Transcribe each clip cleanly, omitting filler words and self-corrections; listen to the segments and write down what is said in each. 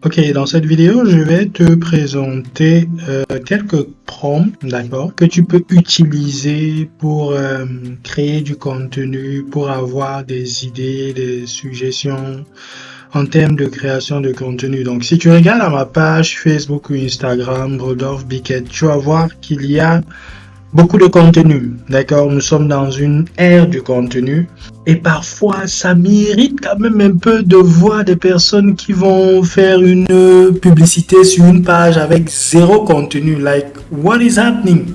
Ok, dans cette vidéo, je vais te présenter quelques prompts, d'accord, que tu peux utiliser pour créer du contenu, pour avoir des idées, des suggestions en termes de création de contenu. Donc, si tu regardes à ma page Facebook ou Instagram, Rodolphe Biquette, tu vas voir qu'il y a beaucoup de contenu, d'accord? Nous sommes dans une ère du contenu et parfois ça m'irrite quand même un peu de voir des personnes qui vont faire une publicité sur une page avec zéro contenu. Like, what is happening?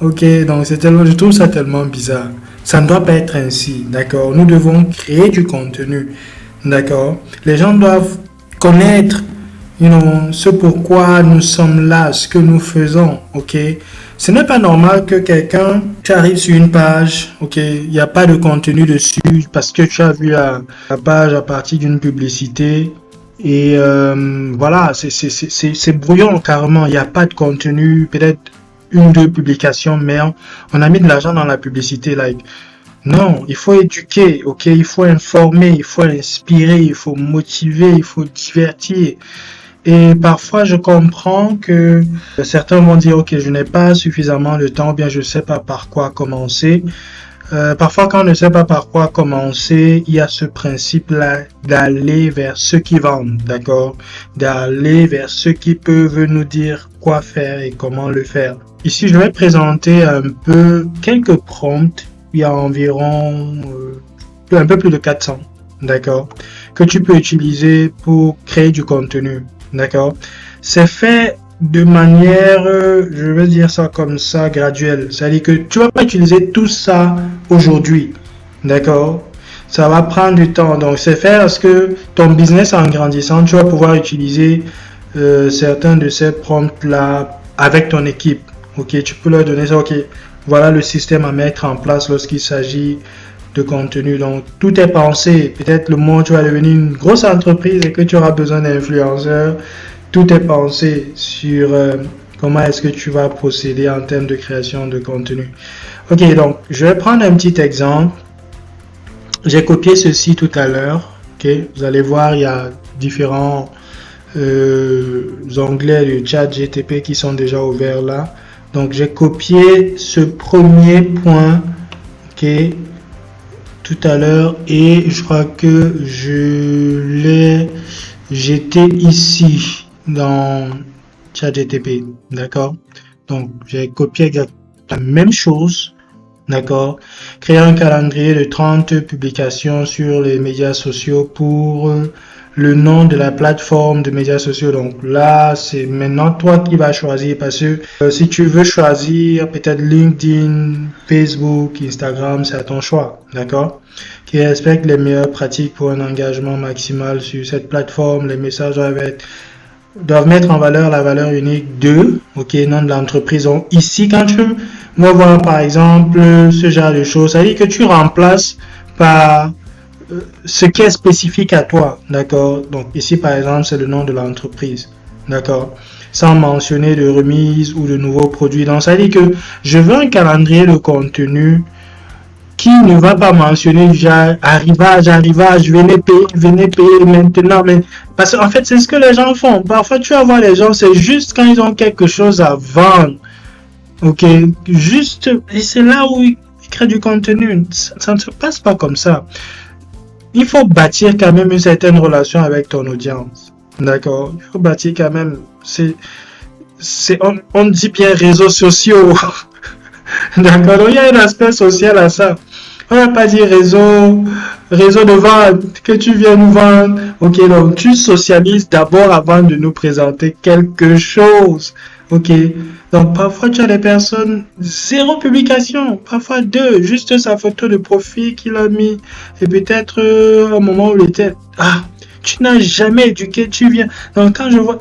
Ok, donc je trouve ça tellement bizarre. Ça ne doit pas être ainsi, d'accord? Nous devons créer du contenu, d'accord? Les gens doivent connaître ce pourquoi nous sommes là, ce que nous faisons, ok? Ce n'est pas normal que tu arrives sur une page, ok, il n'y a pas de contenu dessus parce que tu as vu la page à partir d'une publicité et voilà, c'est brouillon carrément, il n'y a pas de contenu, peut-être une, deux publications, mais on a mis de l'argent dans la publicité, like. Non, il faut éduquer, ok, il faut informer, il faut inspirer, il faut motiver, il faut divertir. Et parfois, je comprends que certains vont dire, ok, je n'ai pas suffisamment de temps, ou bien je ne sais pas par quoi commencer. Parfois, quand on ne sait pas par quoi commencer, il y a ce principe-là d'aller vers ceux qui vendent, d'accord? D'aller vers ceux qui peuvent nous dire quoi faire et comment le faire. Ici, je vais présenter un peu quelques prompts. Il y a environ un peu plus de 400, d'accord? Que tu peux utiliser pour créer du contenu. D'accord? C'est fait de manière, je vais dire ça comme ça, graduelle. C'est-à-dire que tu vas pas utiliser tout ça aujourd'hui. D'accord? Ça va prendre du temps. Donc, c'est fait parce que ton business en grandissant, tu vas pouvoir utiliser certains de ces prompts-là avec ton équipe. Ok? Tu peux leur donner ça. Ok? Voilà le système à mettre en place lorsqu'il s'agit de contenu. Donc, tout est pensé. Peut-être le moment où tu vas devenir une grosse entreprise et que tu auras besoin d'influenceurs, tout est pensé sur comment est-ce que tu vas procéder en termes de création de contenu. Ok, donc, je vais prendre un petit exemple. J'ai copié ceci tout à l'heure. Ok, vous allez voir, il y a différents onglets de chat GTP qui sont déjà ouverts là. Donc, j'ai copié ce premier point. Ok, tout à l'heure et je crois que je l'ai jeté ici dans ChatGTP, d'accord? Donc j'ai copié la même chose, d'accord? Créer un calendrier de 30 publications sur les médias sociaux pour le nom de la plateforme de médias sociaux. Donc là, c'est maintenant toi qui vas choisir parce que si tu veux choisir peut-être LinkedIn, Facebook, Instagram, c'est à ton choix, d'accord? Qui respecte les meilleures pratiques pour un engagement maximal sur cette plateforme. Les messages doivent mettre en valeur la valeur unique de, ok, nom de l'entreprise. Donc ici, quand tu vas voir par exemple ce genre de choses, ça veut dire que tu remplaces par ce qui est spécifique à toi, d'accord? Donc ici par exemple c'est le nom de l'entreprise, d'accord? Sans mentionner de remise ou de nouveaux produits. Donc ça veut dire que je veux un calendrier de contenu qui ne va pas mentionner déjà arrivage, venez payer maintenant. Mais parce qu'en fait c'est ce que les gens font. Parfois tu vas voir les gens, c'est juste quand ils ont quelque chose à vendre, ok? Juste, et c'est là où ils créent du contenu. Ça ne se passe pas comme ça. Il faut bâtir quand même une certaine relation avec ton audience. D'accord? Il faut bâtir quand même. On dit bien réseaux sociaux. D'accord? Donc, il y a un aspect social à ça. On va pas dire réseau de vente, que tu viens nous vendre. Ok, donc tu socialises d'abord avant de nous présenter quelque chose. Ok, donc parfois tu as des personnes, zéro publication, parfois deux, juste sa photo de profil qu'il a mis, et peut-être au moment où il était, tu n'as jamais éduqué, tu viens. Donc quand je vois,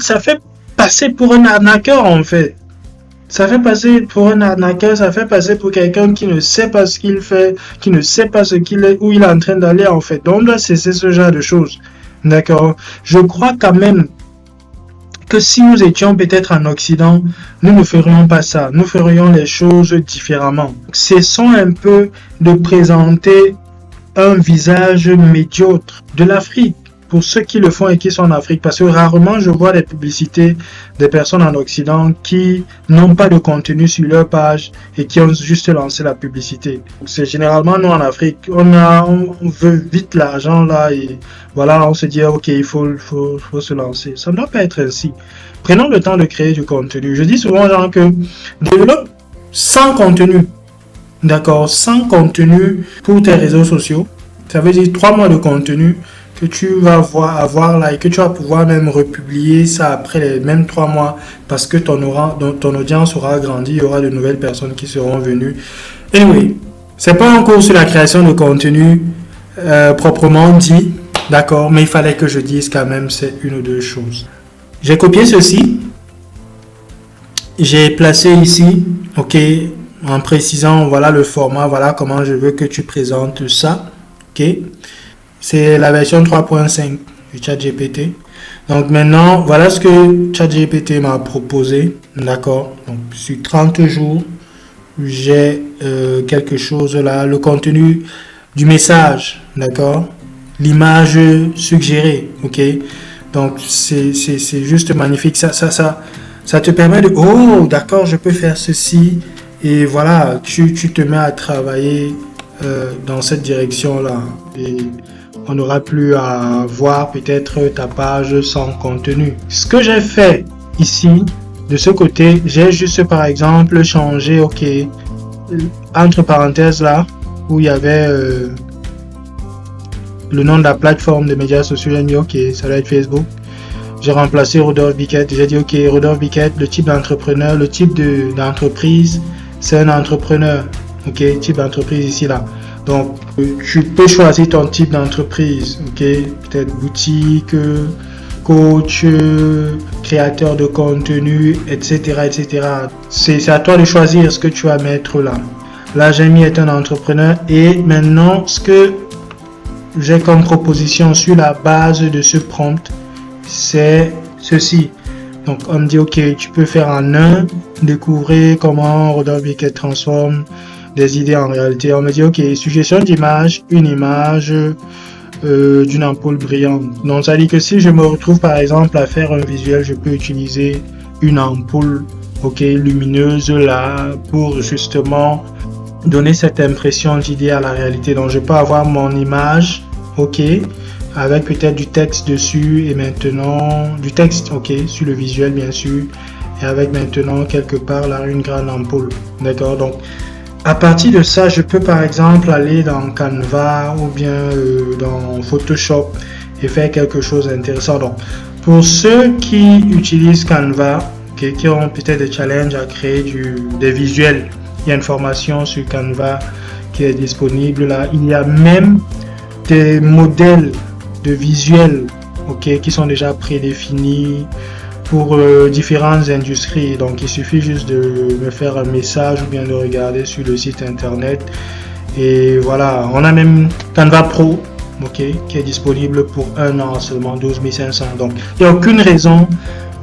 ça fait passer pour un arnaqueur en fait. Ça fait passer pour un arnaqueur, ça fait passer pour quelqu'un qui ne sait pas ce qu'il fait, qui ne sait pas ce qu'il est, où il est en train d'aller en fait. Donc on doit cesser ce genre de choses. D'accord? Je crois quand même que si nous étions peut-être en Occident, nous ne ferions pas ça. Nous ferions les choses différemment. Cessons un peu de présenter un visage médiocre de l'Afrique. pour ceux qui le font et qui sont en Afrique, parce que rarement je vois des publicités des personnes en Occident qui n'ont pas de contenu sur leur page et qui ont juste lancé la publicité. C'est généralement nous en Afrique, on veut vite l'argent là et voilà, on se dit ok, il faut se lancer. Ça ne doit pas être ainsi. Prenons le temps de créer du contenu. Je dis souvent aux gens que développe sans contenu. D'accord, sans contenu pour tes réseaux sociaux. Ça veut dire 3 mois de contenu que tu vas avoir là et que tu vas pouvoir même republier ça après les mêmes 3 mois parce que ton audience aura grandi, il y aura de nouvelles personnes qui seront venues. Et oui, c'est pas un cours sur la création de contenu proprement dit, d'accord, mais il fallait que je dise quand même c'est une ou deux choses. J'ai copié ceci, j'ai placé ici, ok, en précisant voilà le format, voilà comment je veux que tu présentes ça, ok. C'est la version 3.5 du ChatGPT. Donc maintenant, voilà ce que ChatGPT m'a proposé, d'accord. Donc sur 30 jours, j'ai quelque chose là, le contenu du message, d'accord. L'image suggérée, ok. Donc c'est juste magnifique, ça te permet de, oh d'accord, je peux faire ceci, et voilà, tu te mets à travailler dans cette direction là, et on n'aura plus à voir peut-être ta page sans contenu. Ce que j'ai fait ici, de ce côté, j'ai juste par exemple changé, ok, entre parenthèses là, où il y avait le nom de la plateforme de médias sociaux, j'ai mis ok, ça doit être Facebook. J'ai remplacé Rodolphe Biquette, j'ai dit ok, Rodolphe Biquette, le type d'entrepreneur, le type d'entreprise, c'est un entrepreneur, ok, type d'entreprise ici là. Donc tu peux choisir ton type d'entreprise, ok, peut-être boutique, coach, créateur de contenu, etc., etc. C'est à toi de choisir ce que tu vas mettre là. Là j'ai mis être un entrepreneur et maintenant ce que j'ai comme proposition sur la base de ce prompt, c'est ceci. Donc on me dit ok, tu peux faire en un, découvrir comment Rodolphe Biquette transforme des idées en réalité. On me dit ok, suggestion d'image, une image d'une ampoule brillante. Donc ça dit que si je me retrouve par exemple à faire un visuel, je peux utiliser une ampoule ok, lumineuse là pour justement donner cette impression d'idée à la réalité. Donc je peux avoir mon image, ok, avec peut-être du texte dessus et maintenant du texte, ok, sur le visuel bien sûr, et avec maintenant quelque part là une grande ampoule, d'accord. Donc à partir de ça, je peux par exemple aller dans Canva ou bien dans Photoshop et faire quelque chose d'intéressant. Donc pour ceux qui utilisent Canva, okay, qui ont peut-être des challenges à créer des visuels, il y a une formation sur Canva qui est disponible là. Il y a même des modèles de visuels, ok, qui sont déjà prédéfinis pour différentes industries. Donc il suffit juste de me faire un message ou bien de regarder sur le site internet. Et voilà, on a même Canva Pro, ok, qui est disponible pour 1 an seulement, 12 500. Donc il n'y a aucune raison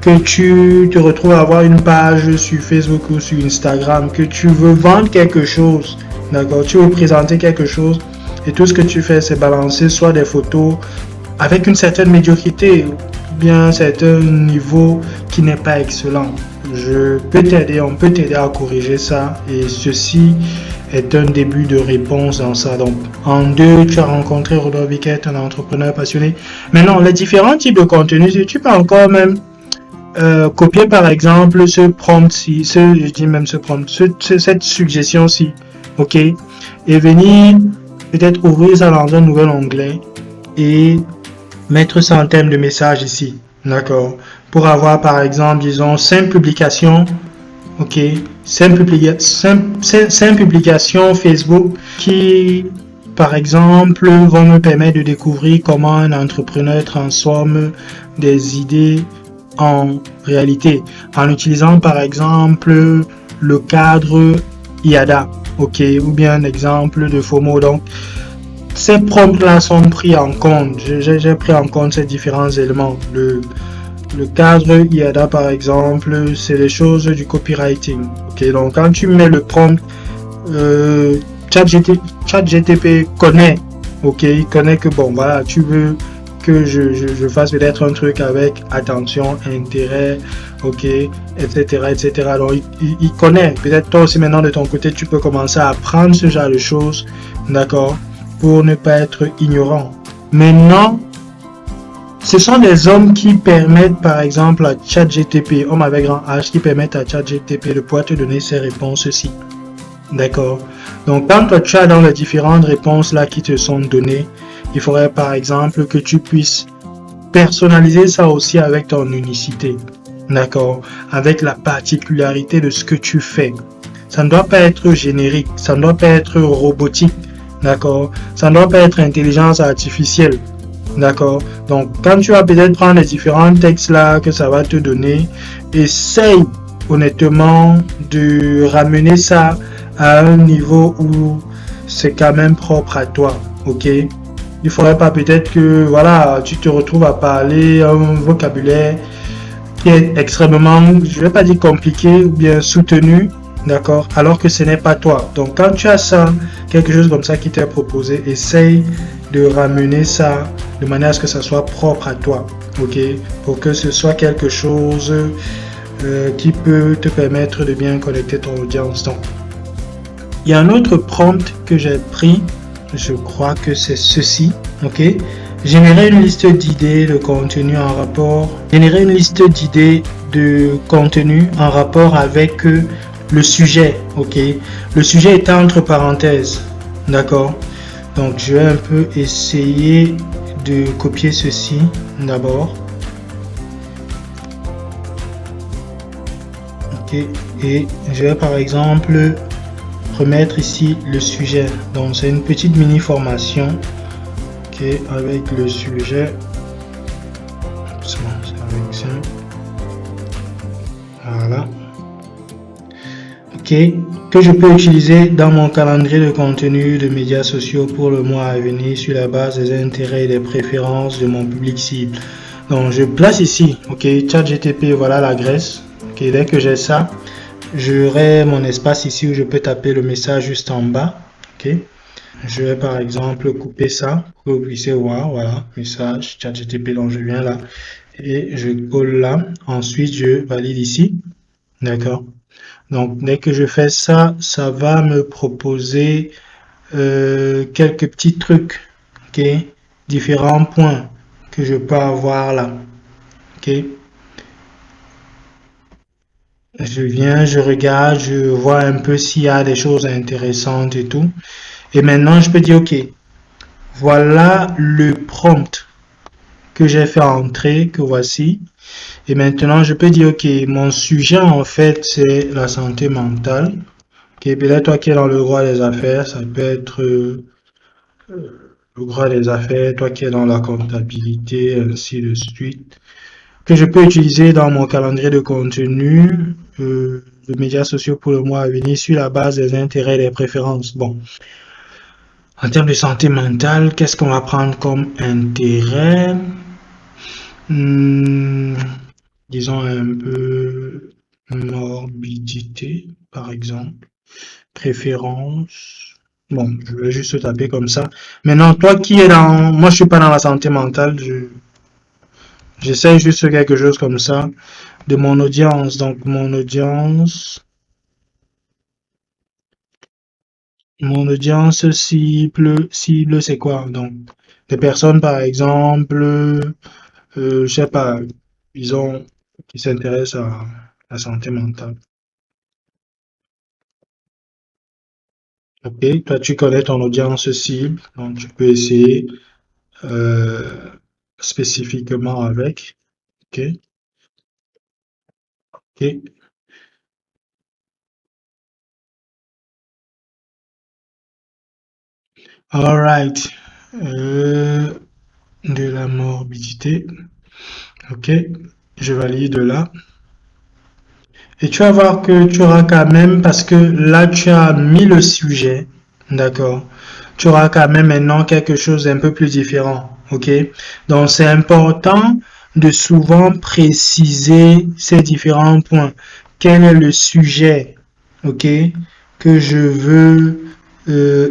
que tu te retrouves à avoir une page sur Facebook ou sur Instagram, que tu veux vendre quelque chose, d'accord, tu veux présenter quelque chose et tout ce que tu fais c'est balancer soit des photos avec une certaine médiocrité ou bien un certain niveau qui n'est pas excellent. Je peux t'aider, on peut t'aider à corriger ça et ceci est un début de réponse dans ça. Donc en 2, tu as rencontré Rodolphe Biquette, un entrepreneur passionné. Maintenant, les différents types de contenus, tu peux encore même copier par exemple ce prompt-ci, cette suggestion-ci, ok, et venir peut-être ouvrir ça dans un nouvel onglet et mettre ça en thème de message ici, d'accord, pour avoir par exemple, disons, 5 publications, ok, 5 publications Facebook qui, par exemple, vont me permettre de découvrir comment un entrepreneur transforme des idées en réalité, en utilisant par exemple le cadre IADA, ok, ou bien un exemple de FOMO. Donc ces prompts là sont pris en compte, j'ai pris en compte ces différents éléments. Le cadre IADA par exemple, c'est les choses du copywriting, ok. Donc quand tu mets le prompt, ChatGPT connaît, ok, il connaît que bon voilà, tu veux que je fasse peut-être un truc avec attention, intérêt, ok, etc., etc. Alors, il connaît. Peut-être toi aussi maintenant de ton côté, tu peux commencer à apprendre ce genre de choses, d'accord, pour ne pas être ignorant. Maintenant, ce sont des hommes qui permettent, par exemple, à ChatGPT, homme avec grand H, qui permettent à ChatGPT de pouvoir te donner ces réponses-ci. D'accord. Donc, quand toi, tu as dans les différentes réponses là qui te sont données, il faudrait par exemple que tu puisses personnaliser ça aussi avec ton unicité. D'accord. Avec la particularité de ce que tu fais. Ça ne doit pas être générique. Ça ne doit pas être robotique. D'accord. Ça ne doit pas être intelligence artificielle. D'accord. Donc, quand tu vas peut-être prendre les différents textes là que ça va te donner, essaye honnêtement de ramener ça à un niveau où c'est quand même propre à toi, ok? Il faudrait pas peut-être que, voilà, tu te retrouves à parler un vocabulaire qui est extrêmement, je vais pas dire compliqué ou bien soutenu, d'accord? Alors que ce n'est pas toi. Donc, quand tu as ça, quelque chose comme ça qui t'est proposé, essaye de ramener ça de manière à ce que ça soit propre à toi, ok? Pour que ce soit quelque chose qui peut te permettre de bien connecter ton audience. Donc, il y a un autre prompt que j'ai pris, je crois que c'est ceci, ok? Générer une liste d'idées de contenu en rapport, générer une liste d'idées de contenu en rapport avec le sujet, ok? Le sujet est entre parenthèses, d'accord? Donc je vais un peu essayer de copier ceci d'abord. Ok, et je vais par exemple remettre ici le sujet. Donc c'est une petite mini formation, ok, avec le sujet. Voilà. Ok, que je peux utiliser dans mon calendrier de contenu de médias sociaux pour le mois à venir sur la base des intérêts et des préférences de mon public cible. Donc je place ici, ok, ChatGPT, voilà l'adresse. Ok, dès que j'ai ça, j'aurai mon espace ici où je peux taper le message juste en bas. Ok, je vais par exemple couper ça pour que vous puissiez voir. Voilà, message ChatGPT dont je viens là, et je colle là. Ensuite, je valide ici. D'accord. Donc, dès que je fais ça, ça va me proposer quelques petits trucs, ok, différents points que je peux avoir là, ok. Je viens, je regarde, je vois un peu s'il y a des choses intéressantes et tout. Et maintenant, je peux dire, ok, voilà le prompt que j'ai fait entrer, que voici. Et maintenant, je peux dire, ok, mon sujet, en fait, c'est la santé mentale. Ok, peut-être toi qui es dans le droit des affaires, ça peut être le droit des affaires, toi qui es dans la comptabilité, ainsi de suite. Que je peux utiliser dans mon calendrier de contenu de médias sociaux pour le mois à venir sur la base des intérêts et des préférences. Bon, en termes de santé mentale, qu'est-ce qu'on va prendre comme intérêt? Disons un peu morbidité, par exemple. Préférence. Bon, je vais juste taper comme ça. Maintenant, toi qui es dans... Moi, je suis pas dans la santé mentale. J'essaie juste quelque chose comme ça de mon audience. Donc, mon audience cible, c'est quoi? Donc, des personnes, par exemple, je sais pas, disons, qui s'intéressent à la santé mentale. Ok, toi, tu connais ton audience cible, donc tu peux essayer spécifiquement avec. Ok, ok. Alright. De la morbidité. Ok, je valide là. Et tu vas voir que tu auras quand même, parce que là tu as mis le sujet, d'accord, tu auras quand même maintenant quelque chose d'un peu plus différent, ok. Donc c'est important de souvent préciser ces différents points. Quel est le sujet, ok, que je veux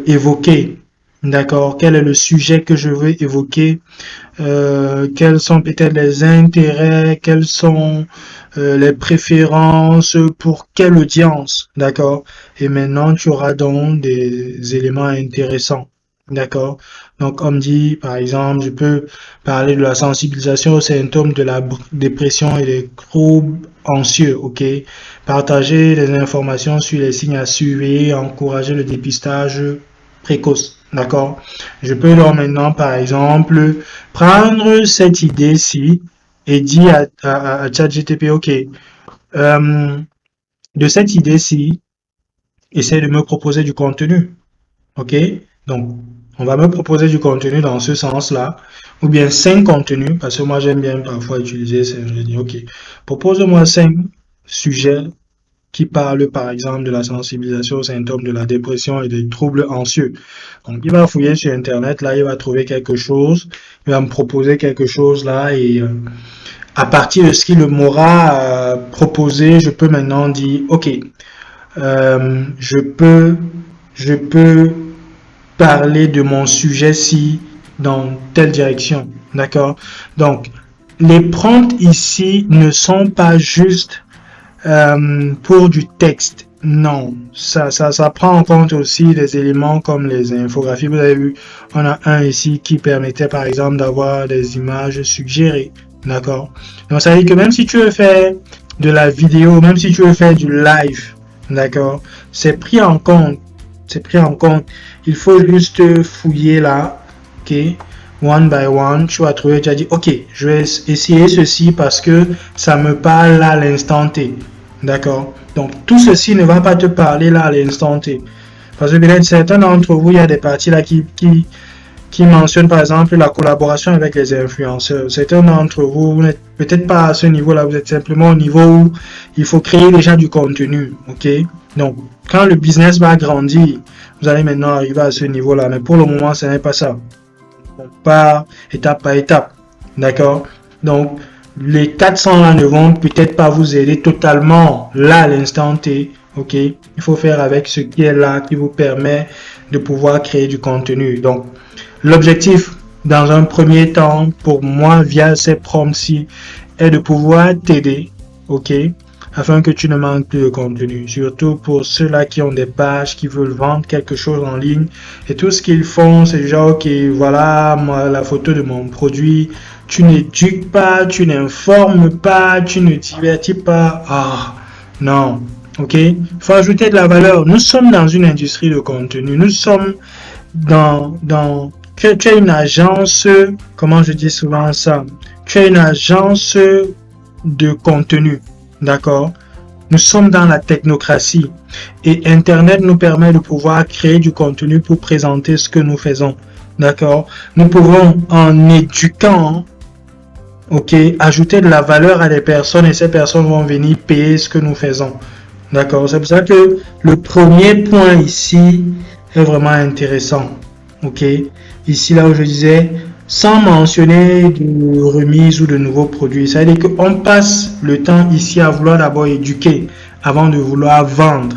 évoquer, d'accord, quel est le sujet que je veux évoquer quels sont peut-être les intérêts, quels sont les préférences pour quelle audience, d'accord? Et maintenant, tu auras donc des éléments intéressants, d'accord? Donc, on me dit, par exemple, je peux parler de la sensibilisation aux symptômes de la dépression et des troubles anxieux, ok? Partager des informations sur les signes à surveiller, encourager le dépistage précoce, d'accord? Je peux donc maintenant, par exemple, prendre cette idée-ci et dire à ChatGPT, ok, de cette idée-ci, essaie de me proposer du contenu, ok? Donc, on va me proposer du contenu dans ce sens-là, ou bien 5 contenus, parce que moi j'aime bien parfois utiliser, je dis, ok, propose-moi 5 sujets qui parle par exemple de la sensibilisation aux symptômes de la dépression et des troubles anxieux. Donc, il va fouiller sur Internet, là, il va trouver quelque chose, il va me proposer quelque chose là, et à partir de ce qu'il m'aura proposé, je peux maintenant dire, ok, je peux parler de mon sujet-ci dans telle direction, d'accord? Donc, les prompts ici ne sont pas juste pour du texte. Non, ça prend en compte aussi des éléments comme les infographies. Vous avez vu, on a un ici qui permettait par exemple d'avoir des images suggérées. D'accord? Donc ça veut dire que même si tu veux faire de la vidéo, même si tu veux faire du live, d'accord, c'est pris en compte. C'est pris en compte. Il faut juste fouiller là, ok, one by one, tu vas trouver, tu as dit, ok, je vais essayer ceci parce que ça me parle à l'instant T. D'accord? Donc, tout ceci ne va pas te parler là à l'instant T. Parce que peut-être certains d'entre vous, il y a des parties là qui mentionnent par exemple la collaboration avec les influenceurs. Certains d'entre vous, vous n'êtes peut-être pas à ce niveau-là, vous êtes simplement au niveau où il faut créer déjà du contenu. Ok? Donc, quand le business va grandir, vous allez maintenant arriver à ce niveau-là. Mais pour le moment, ce n'est pas ça. On part étape par étape. D'accord? Donc, les 400 là ne vont peut-être pas vous aider totalement là à l'instant T. Ok? Il faut faire avec ce qui est là, qui vous permet de pouvoir créer du contenu. Donc, l'objectif dans un premier temps pour moi via ces prompts-ci est de pouvoir t'aider, ok, afin que tu ne manques plus de contenu. Surtout pour ceux-là qui ont des pages, qui veulent vendre quelque chose en ligne. Et tout ce qu'ils font, c'est genre, ok, voilà, moi, la photo de mon produit. Tu n'éduques pas, tu n'informes pas, tu ne divertis pas. Ah, non. Ok? Il faut ajouter de la valeur. Nous sommes dans une industrie de contenu. Nous sommes tu as une agence, comment je dis souvent ça? Tu as une agence de contenu. D'accord? Nous sommes dans la technocratie et Internet nous permet de pouvoir créer du contenu pour présenter ce que nous faisons. D'accord? Nous pouvons, en éduquant, ok, ajouter de la valeur à des personnes et ces personnes vont venir payer ce que nous faisons. D'accord? C'est pour ça que le premier point ici est vraiment intéressant. Ok? Ici, là où je disais, sans mentionner de remise ou de nouveaux produits. Ça veut dire qu'on passe le temps ici à vouloir d'abord éduquer avant de vouloir vendre.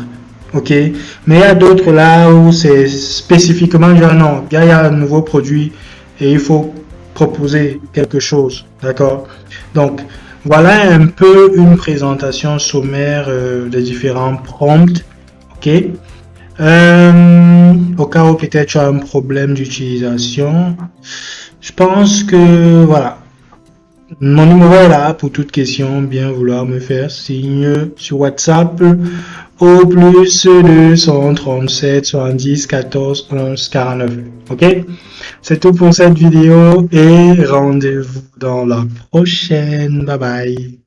Ok? Mais il y a d'autres là où c'est spécifiquement genre non, il y a un nouveau produit et il faut proposer quelque chose. D'accord? Donc, voilà un peu une présentation sommaire des différents prompts. Ok? Au cas où peut-être tu as un problème d'utilisation, je pense que voilà. Mon numéro est là pour toute question, bien vouloir me faire signe sur WhatsApp au plus 237 70 14 11 49. Ok? C'est tout pour cette vidéo et rendez-vous dans la prochaine. Bye bye.